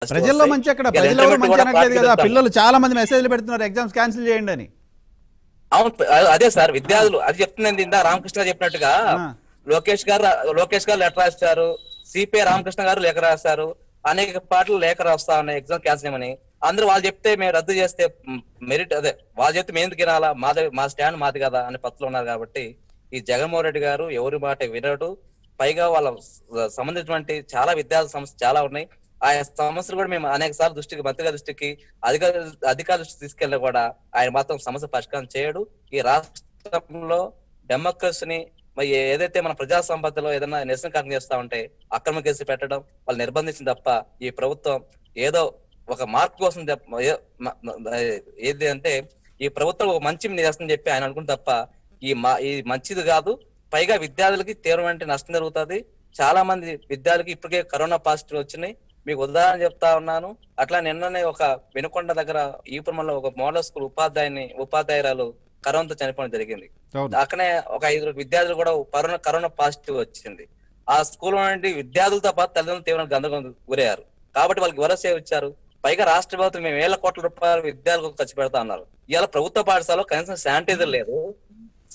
ప్రజల్లో మంచి అక్కడ ప్రజలు ఎవరు మంచి అనట్లేదు కదా. పిల్లలు చాలా మంది మెసేజ్లు పెడుతున్నారు ఎగ్జామ్స్ క్యాన్సిల్ చేయండి అని. అవును, అదే సార్ విద్యార్థులు అది చెప్తున్నాను. ఇందా రామకృష్ణ చెప్పినట్టుగా లోకేష్ గారు లెటర్ రాస్తారు, సిపిఐ రామకృష్ణ గారు లేఖ రాస్తారు, అనేక పాటలు లేఖ రాస్తా ఉన్నాయి ఎగ్జామ్ క్యాన్సిల్ చేయమని. అందరూ వాళ్ళు చెప్తే మేము రద్దు చేస్తే మెరిట్ అదే వాళ్ళు చెప్తే మేము ఎందుకు వినాలా, మా స్టాండ్ మాది కదా అనే పత్రులు ఉన్నారు. కాబట్టి ఈ జగన్మోహన్ రెడ్డి గారు ఎవరి మాట వినడు. పైగా వాళ్ళ సంబంధించినటువంటి చాలా విద్యార్థి సమస్యలు చాలా ఉన్నాయి. ఆ సమస్యలు కూడా మేము అనేక సార్లు మంత్రి గారి దృష్టికి అధికారుల దృష్టికి తీసుకెళ్ళినా కూడా ఆయన మాత్రం సమస్య పరిష్కారం చేయడు. ఈ రాష్ట్రంలో డెమోక్రసీని మరి ఏదైతే మన ప్రజా సంపదలో ఏదైనా నిరసన కార్యం చేస్తా ఉంటే అక్రమ కేసు పెట్టడం వాళ్ళు నిర్బంధించింది తప్ప ఈ ప్రభుత్వం ఏదో ఒక మార్పు కోసం ఏది అంటే ఈ ప్రభుత్వం ఒక మంచి చేస్తుందని చెప్పి ఆయన అనుకుంటే తప్ప ఈ మంచిది కాదు. పైగా విద్యార్థులకి తీవ్రమైన నష్టం జరుగుతుంది. చాలా మంది విద్యార్థులకి ఇప్పటికే కరోనా పాజిటివ్ వచ్చినాయి. మీకు ఉదాహరణ చెప్తా ఉన్నాను. అట్లా నిన్ననే ఒక వినుకొండ దగ్గర ఈపురమంలో ఒక మోడల్ స్కూల్ ఉపాధ్యాయురాలు కరోనాతో చనిపోవడం జరిగింది. అక్కడే ఒక 5 విద్యార్థులు కూడా కరోనా పాజిటివ్ వచ్చింది. ఆ స్కూల్ నుండి విద్యార్థులతో పాటు తల్లిదండ్రులు తీవ్రంగా గందరగోళం గురయ్యారు. కాబట్టి వాళ్ళకి భరోసా ఇచ్చారు. పైగా రాష్ట్ర ప్రభుత్వం మేము వేల కోట్ల రూపాయలు విద్యార్థులకు ఖర్చు పెడతా ఉన్నారు. ఇవాళ ప్రభుత్వ పాఠశాలలో కనీసం శానిటైజర్ లేదు,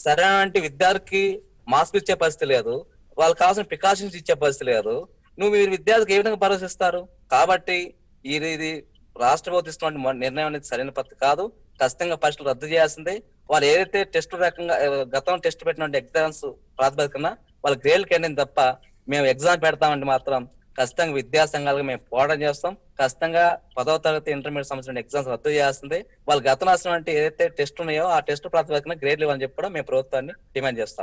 సరైన విద్యార్థికి మాస్క్ ఇచ్చే పరిస్థితి లేదు, వాళ్ళకి కావాల్సిన ప్రికాషన్స్ ఇచ్చే పరిస్థితి లేదు. మీరు విద్యార్థికి ఏ విధంగా భరోసా ఇస్తారు? కాబట్టి ఇది రాష్ట్ర ప్రభుత్వం ఇస్తున్న నిర్ణయం అనేది సరైన పద్ధతి కాదు. ఖచ్చితంగా పరీక్షలు రద్దు చేయాల్సిందే. వాళ్ళు ఏదైతే టెస్ట్ రకంగా గతం టెస్ట్ పెట్టిన ఎగ్జామ్స్ ప్రాతిపదికన వాళ్ళ గ్రేడ్లు కేంద్రం తప్ప మేము ఎగ్జామ్ పెడతామంటే మాత్రం ఖచ్చితంగా విద్యా సంఘాలుగా మేము పోరాటం చేస్తాం. ఖచ్చితంగా 10వ తరగతి ఇంటర్మీడియట్ సంబంధించిన ఎగ్జామ్స్ రద్దు చేయాల్సిందే. వాళ్ళు గతం రాసిన ఏదైతే టెస్ట్ ఉన్నాయో ఆ టెస్ట్ ప్రాతిపదికన గ్రేడ్లు ఇవ్వాలని చెప్పి కూడా మేము ప్రభుత్వాన్ని డిమాండ్ చేస్తాం.